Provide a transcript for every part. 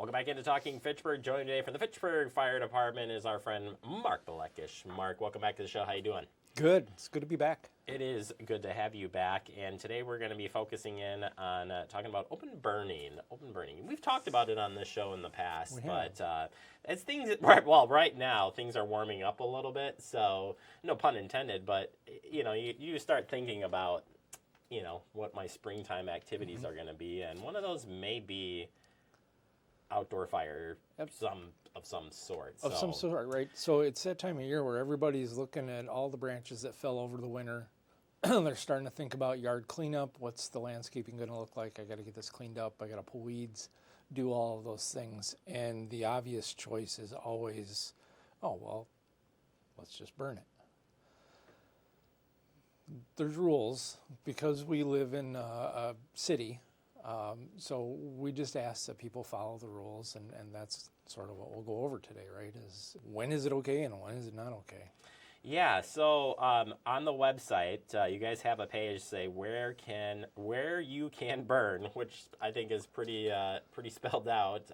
Welcome back into Talking Fitchburg. Joining today from the Fitchburg Fire Department is our friend Mark Mlekush. Mark, welcome back to the show. How you doing? Good. It's good to be back. It is good to have you back. And today we're going to be focusing in on talking about open burning. Open burning. We've talked about it on this show in the past, but as things right now things are warming up a little bit. So no pun intended, but you start thinking about what my springtime activities are going to be, and one of those may be outdoor fire of some sort. Some sort, right? So it's that time of year where everybody's looking at all the branches that fell over the winter. They're starting to think about yard cleanup. What's the landscaping going to look like? I got to get this cleaned up. I got to pull weeds, do all of those things. And the obvious choice is always, oh, well, let's just burn it. There's rules because we live in a city. So we just ask that people follow the rules, and that's sort of what we'll go over today, right? Is when is it okay and when is it not okay? Yeah, so on the website, you guys have a page say where you can burn, which I think is pretty spelled out.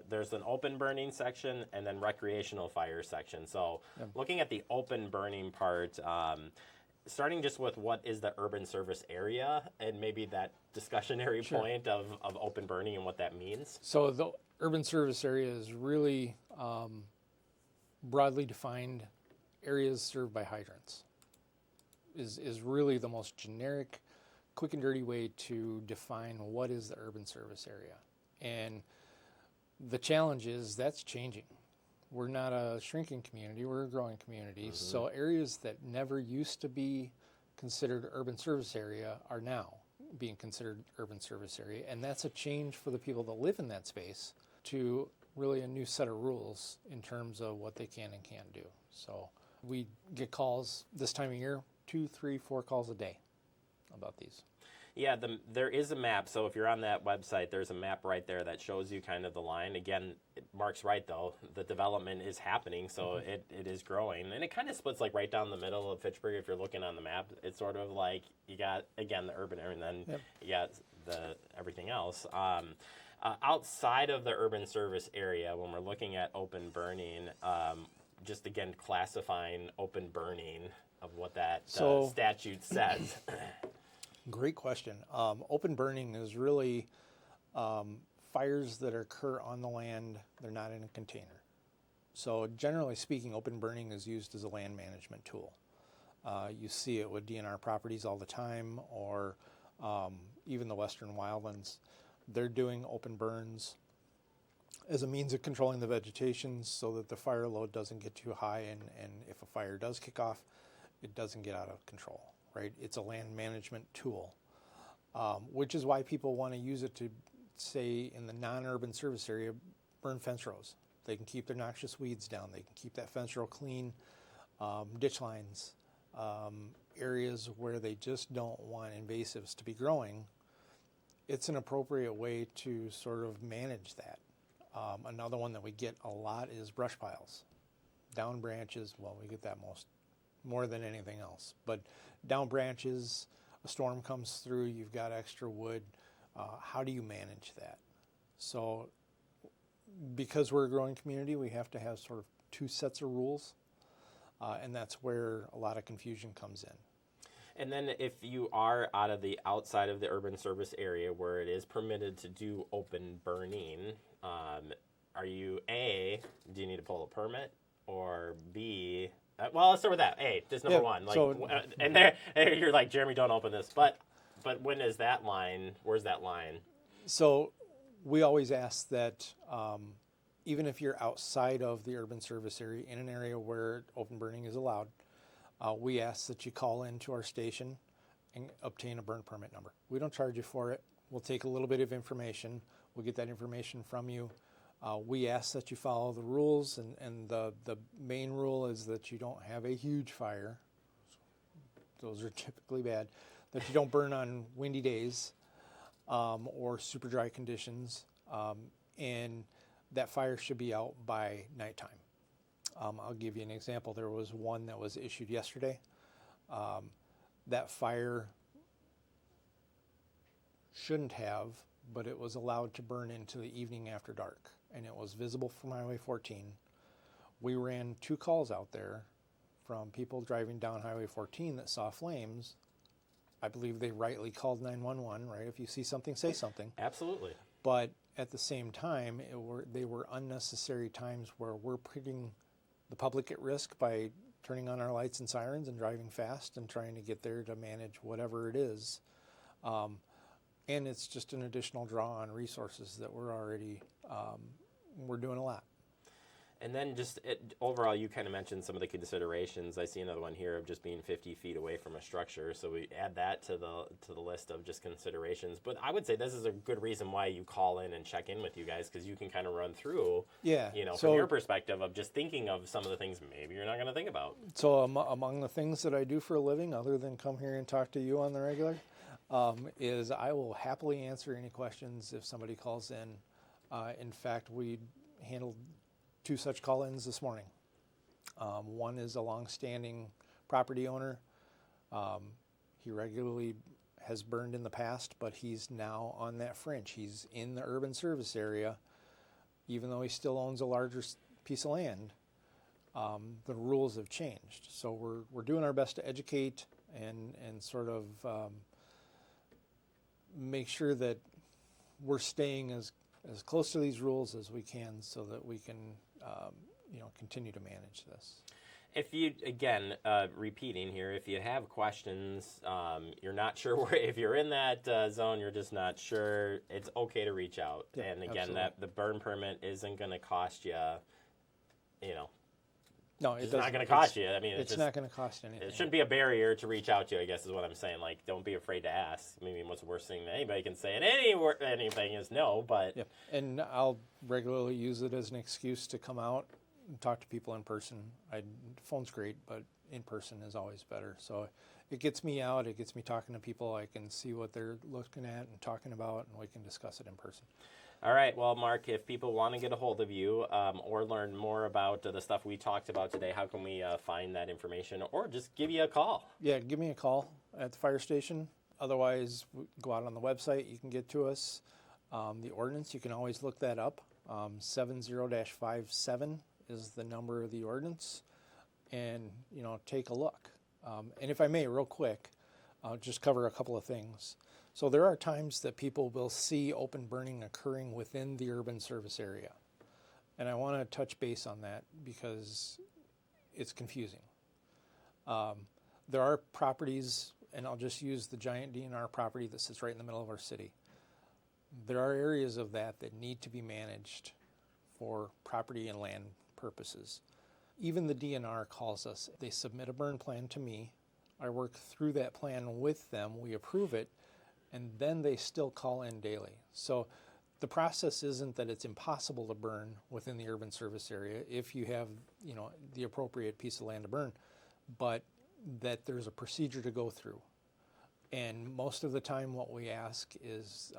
There's an open burning section and then recreational fire section. So looking at the open burning part, starting just with what is the urban service area and maybe that discussionary point of open burning and what that means. So the urban service area is really broadly defined areas served by hydrants is really the most generic, quick and dirty way to define what is the urban service area. And the challenge is that's changing. We're not a shrinking community, we're a growing community. Mm-hmm. So areas that never used to be considered urban service area are now being considered urban service area. And that's a change for the people that live in that space to really a new set of rules in terms of what they can and can't do. So we get calls this time of year, 2, 3, 4 calls a day about these. Yeah, there is a map. So if you're on that website, there's a map right there that shows you kind of the line. Again, Mark's right, though. The development is happening, so it is growing. And it kind of splits like right down the middle of Fitchburg. If you're looking on the map, it's sort of like you got, again, the urban area, and then you got the everything else. Outside of the urban service area, when we're looking at open burning, just again classifying open burning of what that statute says. Great question. Open burning is really fires that occur on the land. They're not in a container. So generally speaking, open burning is used as a land management tool. You see it with DNR properties all the time, or even the Western Wildlands. They're doing open burns as a means of controlling the vegetation so that the fire load doesn't get too high, and if a fire does kick off, it doesn't get out of control. Right? It's a land management tool, which is why people want to use it to, say, in the non-urban service area, burn fence rows. They can keep their noxious weeds down. They can keep that fence row clean, ditch lines, areas where they just don't want invasives to be growing. It's an appropriate way to sort of manage that. Another one that we get a lot is brush piles. Down branches, well, we get that more than anything else. But down branches, a storm comes through, you've got extra wood. How do you manage that? So because we're a growing community, we have to have sort of 2 sets of rules, and that's where a lot of confusion comes in. And then if you are outside of the urban service area where it is permitted to do open burning, are you A, do you need to pull a permit, or B, well, let's start with that. A, just number one. Like, and there, you're like, Jeremy, don't open this. But when is that line? Where's that line? So we always ask that even if you're outside of the urban service area, in an area where open burning is allowed, we ask that you call into our station and obtain a burn permit number. We don't charge you for it. We'll take a little bit of information. We'll get that information from you. We ask that you follow the rules, and the main rule is that you don't have a huge fire. Those are typically bad. That you don't burn on windy days or super dry conditions, and that fire should be out by nighttime. I'll give you an example. There was one that was issued yesterday. That fire shouldn't have, but it was allowed to burn into the evening after dark. and it was visible from Highway 14. We ran 2 calls out there from people driving down Highway 14 that saw flames. I believe they rightly called 911, right? If you see something, say something. Absolutely. But at the same time, they were unnecessary times where we're putting the public at risk by turning on our lights and sirens and driving fast and trying to get there to manage whatever it is. And it's just an additional draw on resources that we're already, we're doing a lot. And then just overall, you kind of mentioned some of the considerations. I see another one here of just being 50 feet away from a structure. So we add that to the list of just considerations. But I would say this is a good reason why you call in and check in with you guys, because you can kind of run through, from your perspective of just thinking of some of the things maybe you're not going to think about. So among the things that I do for a living, other than come here and talk to you on the regular, is I will happily answer any questions if somebody calls in. In fact, we handled 2 such call-ins this morning. One is a long-standing property owner. He regularly has burned in the past, but he's now on that fringe. He's in the urban service area, even though he still owns a larger piece of land. The rules have changed, so we're doing our best to educate and sort of make sure that we're staying as close to these rules as we can, so that we can continue to manage this. If you, again, repeating here, if you have questions, you're not sure where, if you're in that zone, you're just not sure, it's okay to reach out. Yeah, and again, absolutely. the burn permit isn't going to cost you, No, it's not going to cost you. I mean, it's not going to cost anything. It shouldn't be a barrier to reach out to you, I guess is what I'm saying. Like, don't be afraid to ask. I mean, what's the worst thing that anybody can say in anything is no, but... Yep. And I'll regularly use it as an excuse to come out and talk to people in person. Phone's great, but in person is always better. So it gets me out. It gets me talking to people. I can see what they're looking at and talking about, and we can discuss it in person. All right. Well, Mark, if people want to get a hold of you or learn more about the stuff we talked about today, how can we find that information, or just give you a call? Yeah, give me a call at the fire station. Otherwise, go out on the website. You can get to us. The ordinance, you can always look that up. 70-57 is the number of the ordinance. And, take a look. And if I may, real quick, I'll just cover a couple of things. So there are times that people will see open burning occurring within the urban service area. And I want to touch base on that because it's confusing. There are properties, and I'll just use the giant DNR property that sits right in the middle of our city. There are areas of that need to be managed for property and land purposes. Even the DNR calls us. They submit a burn plan to me. I work through that plan with them. We approve it. And then they still call in daily. So the process isn't that it's impossible to burn within the urban service area if you have, the appropriate piece of land to burn, but that there's a procedure to go through. And most of the time what we ask is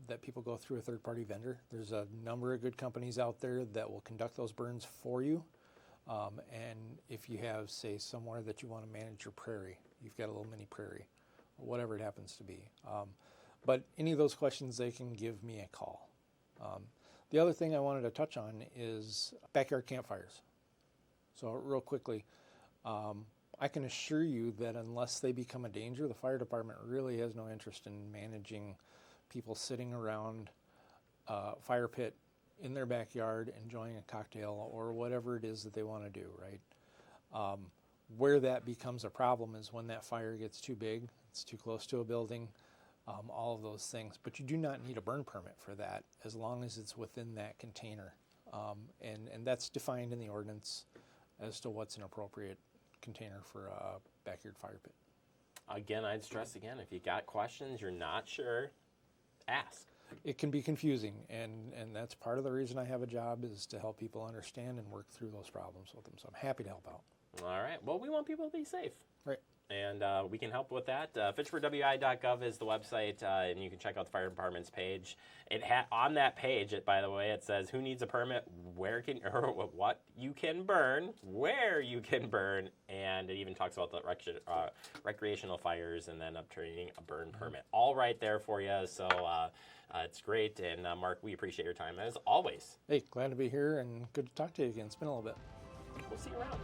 that people go through a third-party vendor. There's a number of good companies out there that will conduct those burns for you. And if you have, say, somewhere that you want to manage your prairie, you've got a little mini prairie, whatever it happens to be. But any of those questions, they can give me a call. The other thing I wanted to touch on is backyard campfires. So real quickly, I can assure you that unless they become a danger, the fire department really has no interest in managing people sitting around a fire pit in their backyard enjoying a cocktail or whatever it is that they want to do, right? Where that becomes a problem is when that fire gets too big, it's too close to a building, all of those things. But you do not need a burn permit for that as long as it's within that container. And that's defined in the ordinance as to what's an appropriate container for a backyard fire pit. Again, I'd stress again, if you got questions, you're not sure, ask. It can be confusing, and that's part of the reason I have a job, is to help people understand and work through those problems with them. So I'm happy to help out. All right. Well, we want people to be safe. Right. And we can help with that. FitchfordWI.gov is the website, and you can check out the fire department's page. On that page, by the way, it says who needs a permit, what you can burn, where you can burn, and it even talks about the recreational fires and then obtaining a burn permit. All right there for you. So it's great. And Mark, we appreciate your time as always. Hey, glad to be here and good to talk to you again. It's been a little bit. We'll see you around.